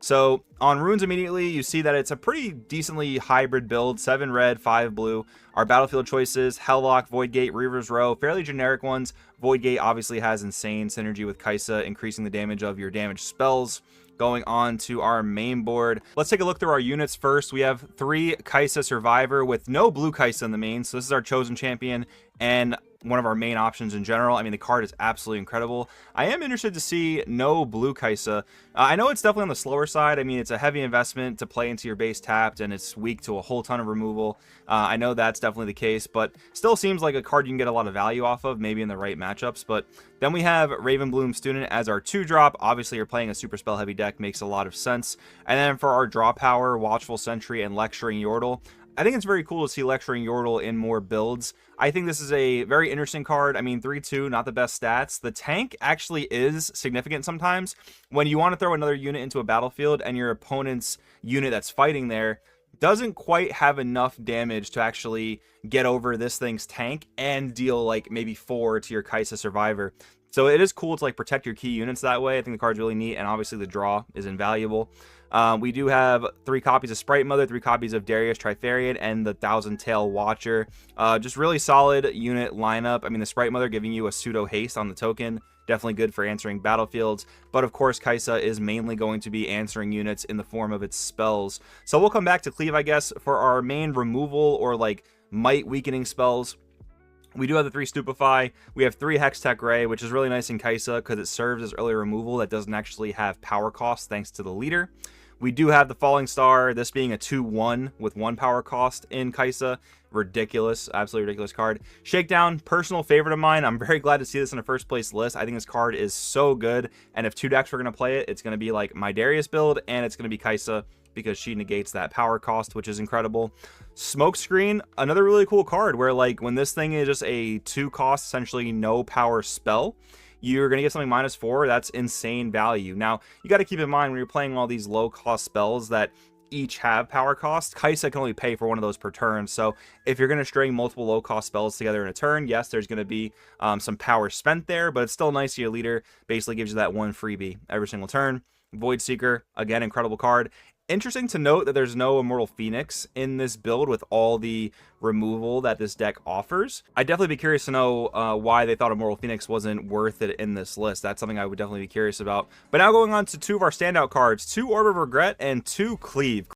So on runes immediately, you see that it's a pretty decently hybrid build, 7 red, 5 blue. Our battlefield choices, Helllock, Voidgate, Reaver's Row, fairly generic ones. Voidgate obviously has insane synergy with Kaisa, increasing the damage of your damaged spells. Going on to our main board, let's take a look through our units first. We have 3 Kaisa Survivor with no blue Kaisa in the main, so this is our chosen champion and one of our main options in general. I mean, the card is absolutely incredible. I am interested to see no blue Kaisa. I know it's definitely on the slower side. I mean, it's a heavy investment to play into your base tapped, and it's weak to a whole ton of removal. I know that's definitely the case, but still seems like a card you can get a lot of value off of, maybe in the right matchups. But then we have Ravenbloom Student as our 2-drop. Obviously, you're playing a super spell heavy deck, makes a lot of sense. And then for our draw power, Watchful Sentry and Lecturing Yordle. I think it's very cool to see Lecturing Yordle in more builds. I think this is a very interesting card. I mean, 3-2, not the best stats. The tank actually is significant sometimes. When you want to throw another unit into a battlefield and your opponent's unit that's fighting there doesn't quite have enough damage to actually get over this thing's tank and deal like maybe 4 to your Kaisa Survivor. So it is cool to like protect your key units that way. I think the card's really neat, and obviously the draw is invaluable. We do have 3 copies of Sprite Mother, 3 copies of Darius Trifarian, and the Thousand Tail Watcher. Just really solid unit lineup. I mean, the Sprite Mother giving you a pseudo haste on the token, definitely good for answering battlefields. But of course, Kaisa is mainly going to be answering units in the form of its spells. So we'll come back to Cleave, I guess, for our main removal or like might weakening spells. We do have the 3 Stupefy. We have 3 Hextech Ray, which is really nice in Kaisa because it serves as early removal that doesn't actually have power cost thanks to the leader. We do have the Falling Star, this being a 2-1 with 1 power cost in Kaisa. Ridiculous, absolutely ridiculous card. Shakedown, personal favorite of mine. I'm very glad to see this in a first place list. I think this card is so good, and if 2 decks are going to play it, it's going to be like my Darius build, and it's going to be Kaisa because she negates that power cost, which is incredible. Smokescreen, another really cool card where like when this thing is just a 2 cost, essentially no power spell, you're going to get something -4. That's insane value. Now, you got to keep in mind when you're playing all these low cost spells that each have power cost, Kaisa can only pay for one of those per turn. So if you're going to string multiple low cost spells together in a turn, yes, there's going to be some power spent there, but it's still nice. Your leader basically gives you that 1 freebie every single turn. Void Seeker, again, incredible card. Interesting to note that there's no Immortal Phoenix in this build with all the removal that this deck offers. I'd definitely be curious to know why they thought Immortal Phoenix wasn't worth it in this list. That's something I would definitely be curious about. But now going on to 2 of our standout cards, 2 Orb of Regret and 2 Cleave.